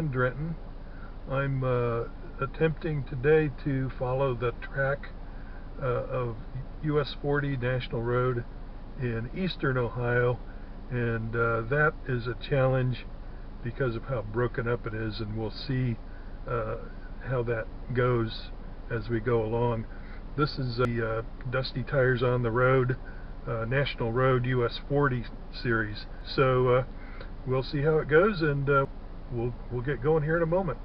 and Drenton. I'm attempting today to follow the track of US 40 National Road in eastern Ohio, and that is a challenge because of how broken up it is, and we'll see how that goes as we go along. This is the Dusty Tires on the Road National Road US 40 series, so we'll see how it goes, and we'll get going here in a moment.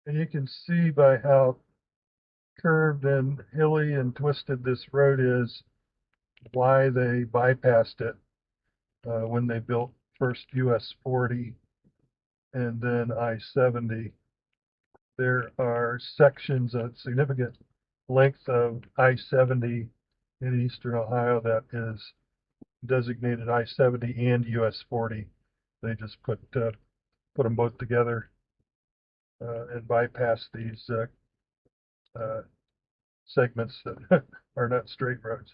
And you can see by how curved and hilly and twisted this road is why they bypassed it when they built first US 40 and then I-70. There are sections, a significant length of I-70 in eastern Ohio that is designated I-70 and US 40. They just put them both together and bypass these segments that are not straight roads.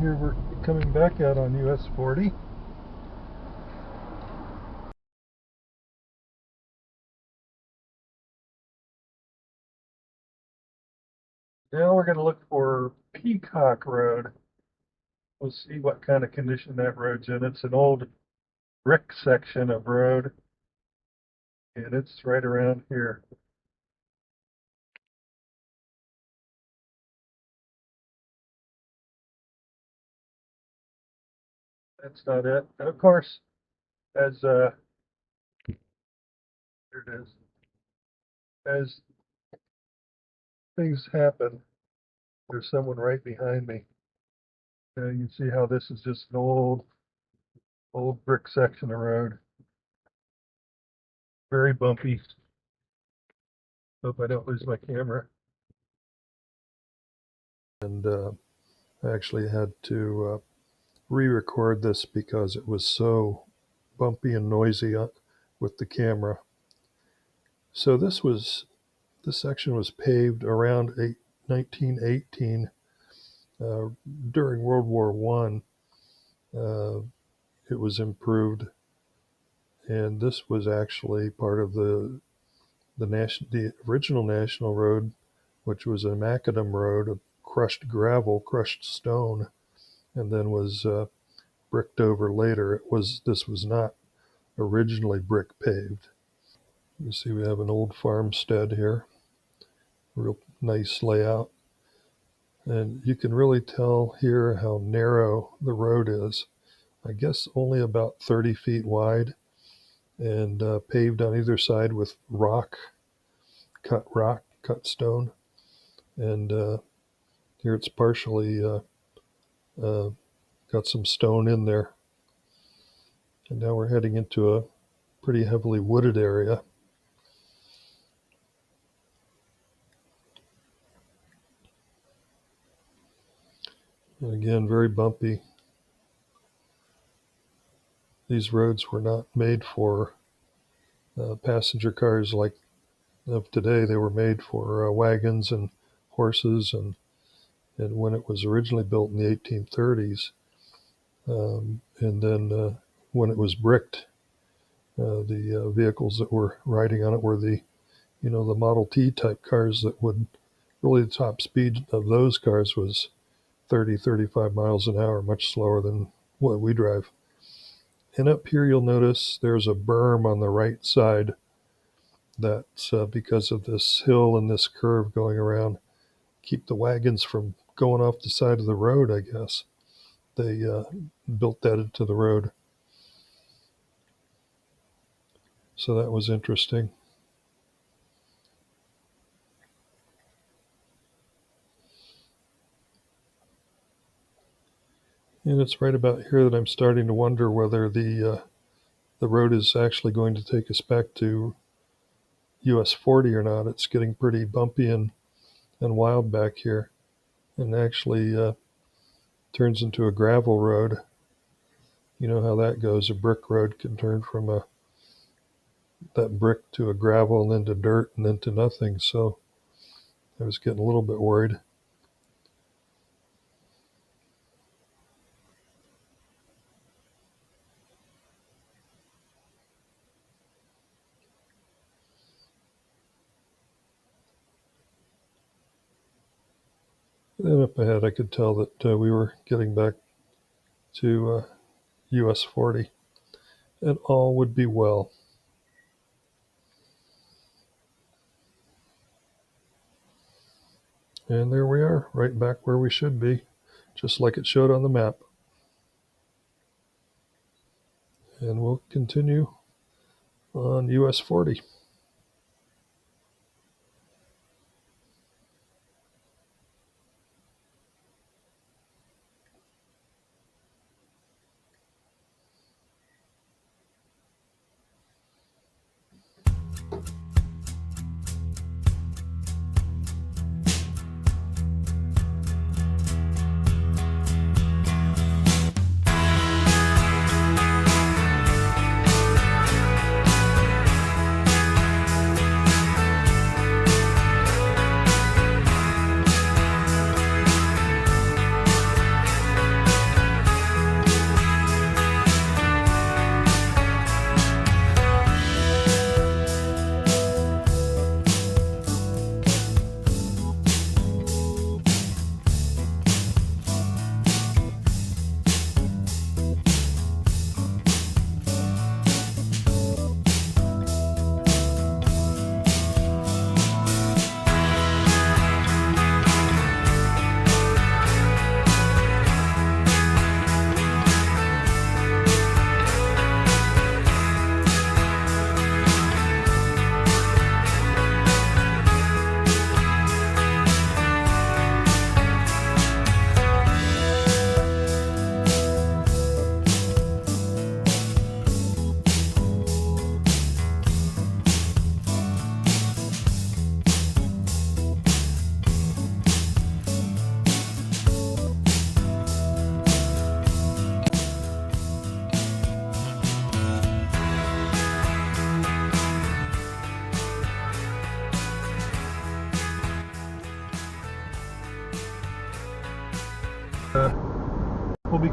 Here we're coming back out on US 40. Now we're going to look for Peacock Road. We'll see what kind of condition that road's in. It's an old brick section of road, and it's right around here. That's not it. And of course, as there it is. As things happen, there's someone right behind me. You can see how this is just an old brick section of road. Very bumpy. Hope I don't lose my camera. And I actually had to re-record this because it was so bumpy and noisy with the camera. So this section was paved around 1918 during World War I. It was improved, and this was actually part of the original national road, which was a macadam road of crushed gravel, crushed stone, and then was bricked over later. This was not originally brick paved. You see we have an old farmstead here, real nice layout, and you can really tell here how narrow the road is. I guess only about 30 feet wide, and paved on either side with cut stone, and here it's partially got some stone in there. And now we're heading into a pretty heavily wooded area. And again, very bumpy. These roads were not made for passenger cars like of today. They were made for wagons and horses, and when it was originally built in the 1830s, and then when it was bricked, the vehicles that were riding on it were the Model T type cars that would really, the top speed of those cars was 30, 35 miles an hour, much slower than what we drive. And up here you'll notice there's a berm on the right side that's because of this hill and this curve going around, keep the wagons from going off the side of the road, I guess. They built that into the road. So that was interesting. And it's right about here that I'm starting to wonder whether the road is actually going to take us back to US 40 or not. It's getting pretty bumpy and wild back here, and actually turns into a gravel road. You know how that goes. A brick road can turn from that brick to a gravel and then to dirt and then to nothing. So I was getting a little bit worried. Then up ahead, I could tell that we were getting back to US 40, and all would be well. And there we are, right back where we should be, just like it showed on the map. And we'll continue on US 40.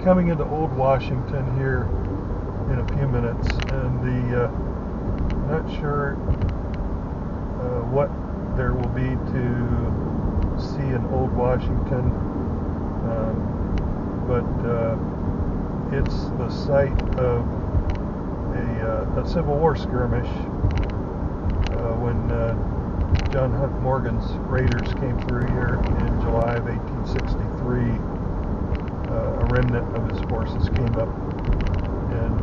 coming into Old Washington here in a few minutes, and not sure what there will be to see in Old Washington, but it's the site of a Civil War skirmish when John Hunt Morgan's Raiders came through here in July of 1863. A remnant of his forces came up and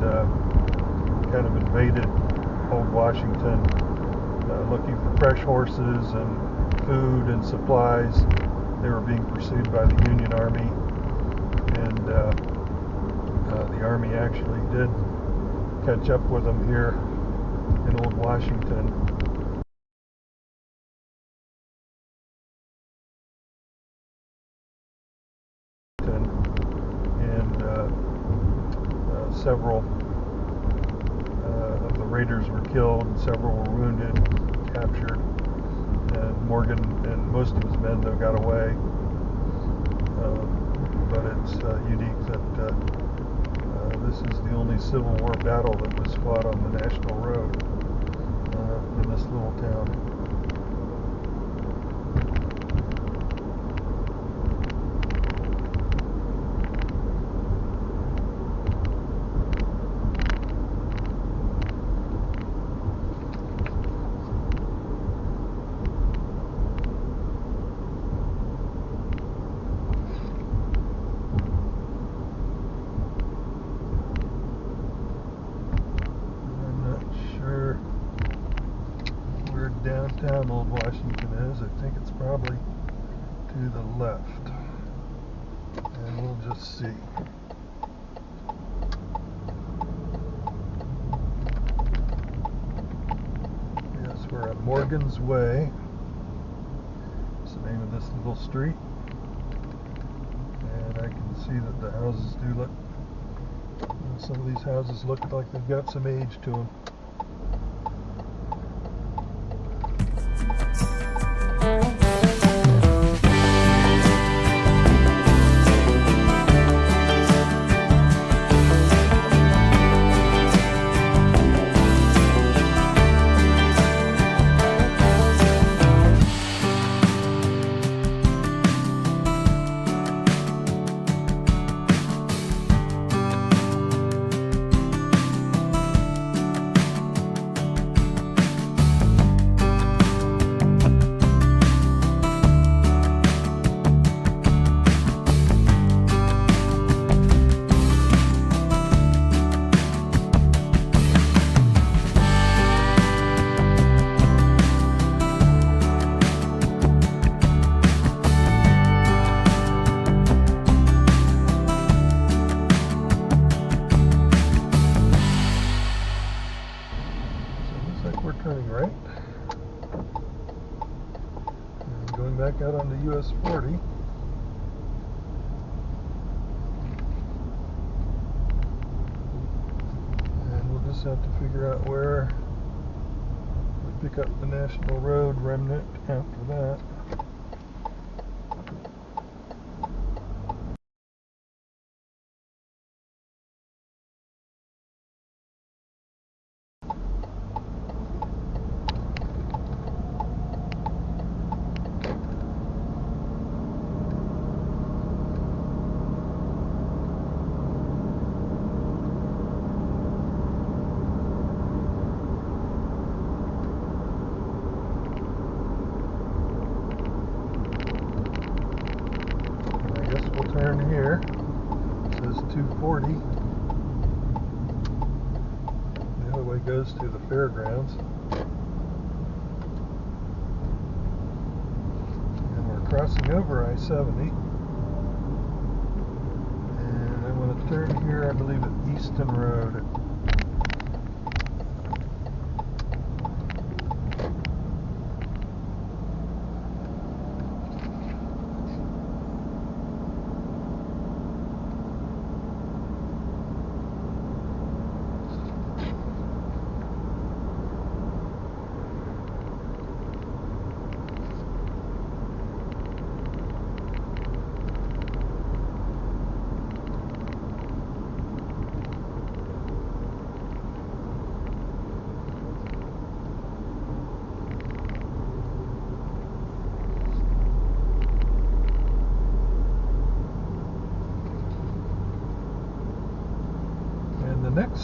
kind of invaded Old Washington, looking for fresh horses and food and supplies. They were being pursued by the Union Army, and the Army actually did catch up with them here in Old Washington. Several of the raiders were killed, and several were wounded, captured, and Morgan and most of his men though got away. But it's unique that this is the only Civil War battle that was fought on the National Road in this little town. Downtown Old Washington is. I think it's probably to the left, and we'll just see. Yes, we're at Morgan's Way. It's the name of this little street, and I can see that the houses do look, some of these houses look like they've got some age to them. Turning right and going back out onto US 40, and we'll just have to figure out where we pick up the National Road remnant after that. Turn here. It says 240. The other way goes to the fairgrounds. And we're crossing over I-70. And I'm going to turn here, I believe, at Easton Road.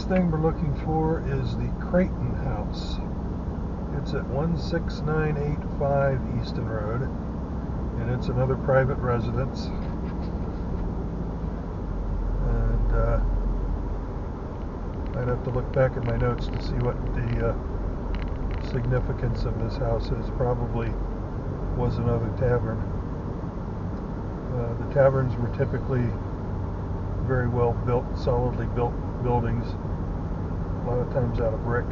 thing we're looking for is the Creighton House. It's at 16985 Easton Road, and it's another private residence. And I'd have to look back at my notes to see what the significance of this house is. Probably was another tavern. The taverns were typically very well built, solidly built buildings, a lot of times out of brick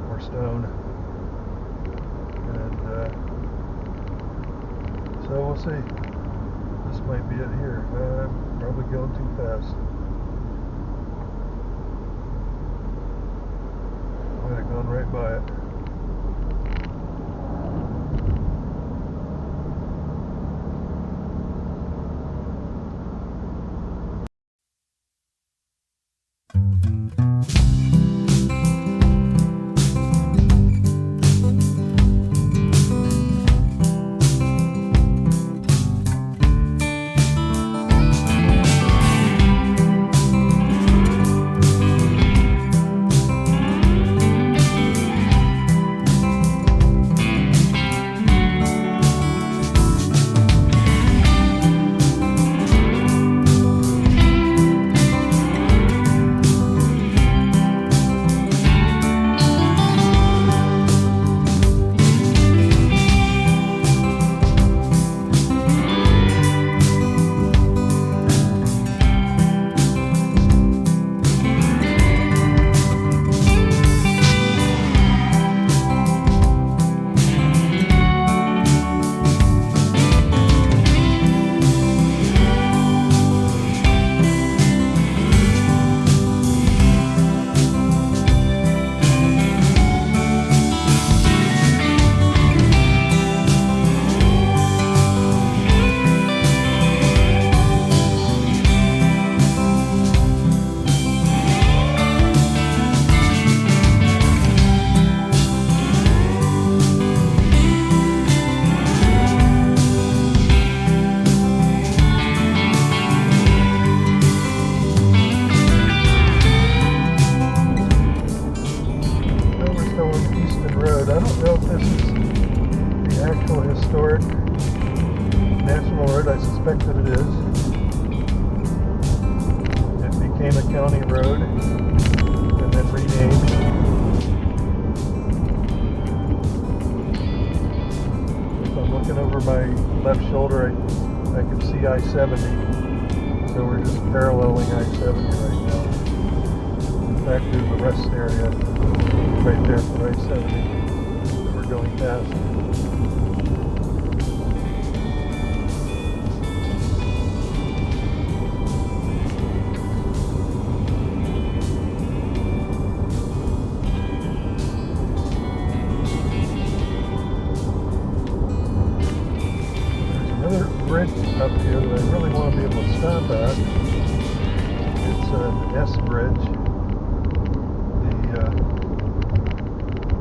or stone. And so we'll see. This might be it here. I'm probably going too fast. Might have gone right by it. Road. I don't know if this is the actual historic National Road. I suspect that it is. It became a county road and then renamed. If I'm looking over my left shoulder, I can see I-70. So we're just paralleling I-70 right now. In fact, there's a rest area right there for I-70 that we're going past. There's another bridge up here that I really want to be able to stop at. It's an S bridge.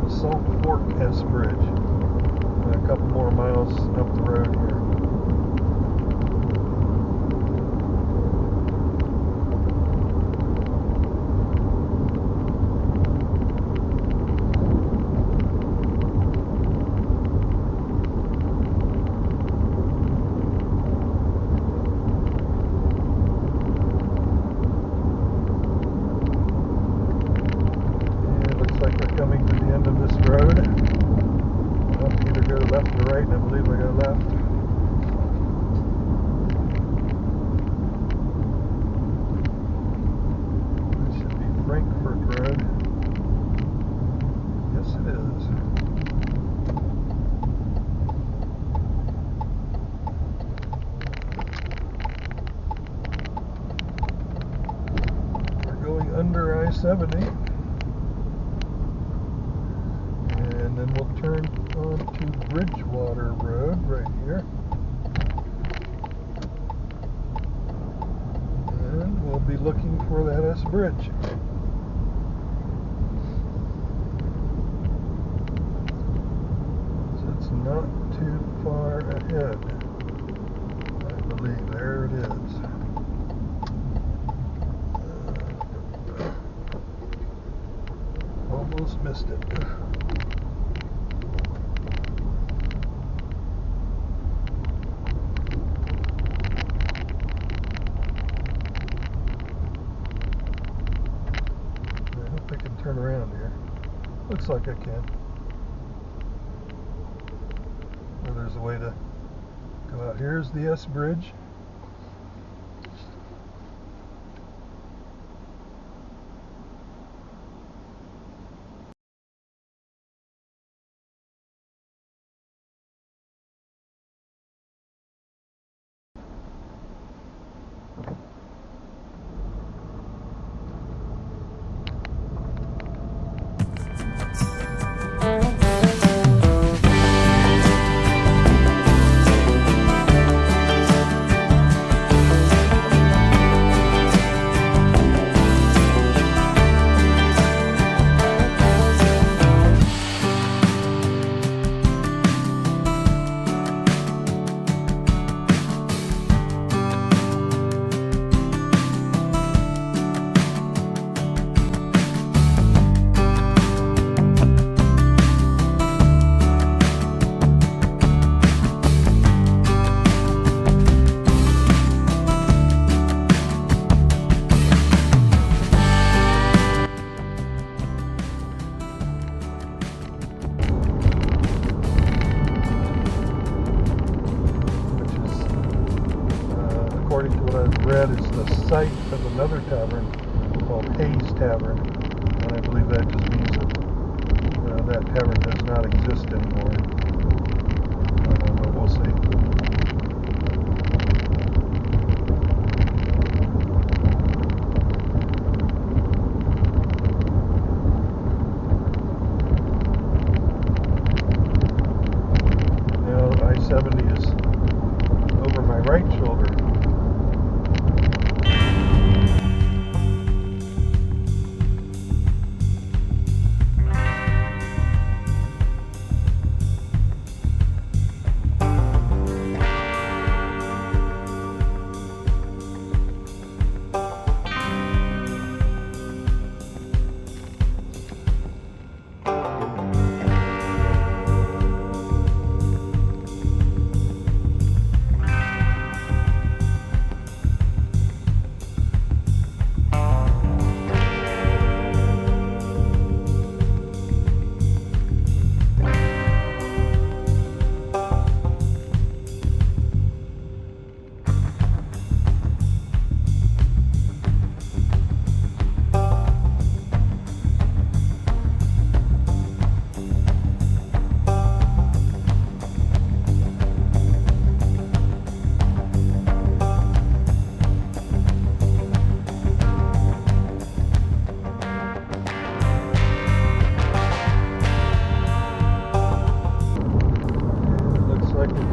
Salt Fork S Bridge. A couple more miles up the road here. Coming to the end of this road. I'll have to either go left or right, and I believe I go left. This should be Frankfurt Road. Yes, it is. We're going under I-70. And then we'll turn on to Bridgewater Road right here. And we'll be looking for that S Bridge. So it's not too far ahead. I believe there it is. Almost missed it. I hope I can turn around here. Looks like I can. Well, there's a way to go out. Here's the S Bridge. According to what I've read, is the site of another tavern called Hayes Tavern, and I believe that just means that that tavern does not exist anymore. But we'll see. Now I-70 is over my right shoulder.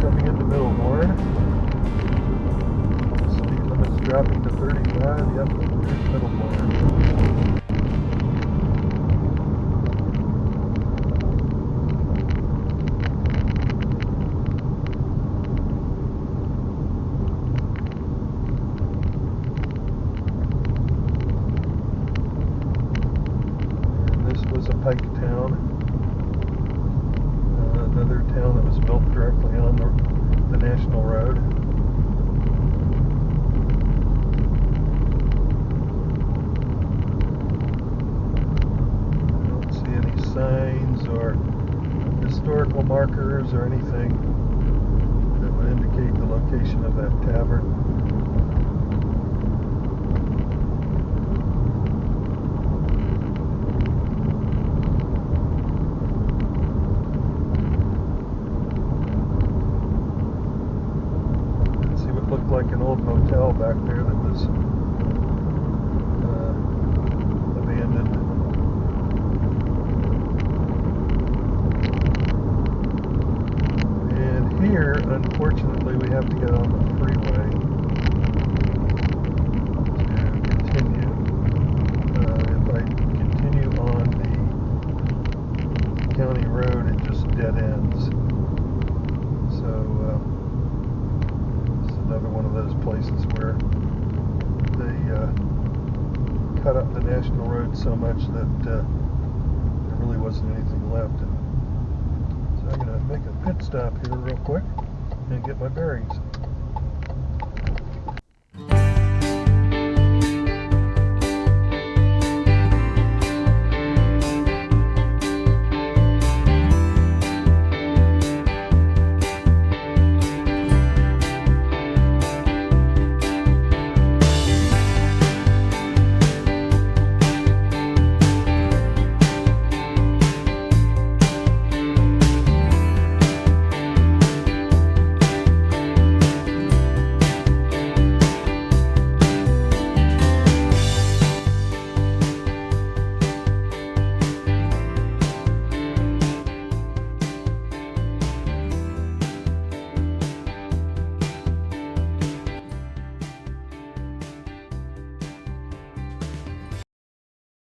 Coming into Middlebourne. Speed limit's dropping to 35. Yep, here's Middlebourne. And this was a pike town. Another town that was built directly on the national road. I don't see any signs or historical markers or anything that would indicate the location of that tavern. Like an old motel back there that was abandoned. And here, unfortunately, we have to get on the freeway to continue. If I continue on the county road, it just dead ends. So another one of those places where they cut up the national road so much that really wasn't anything left in it. So I'm going to make a pit stop here real quick and get my bearings.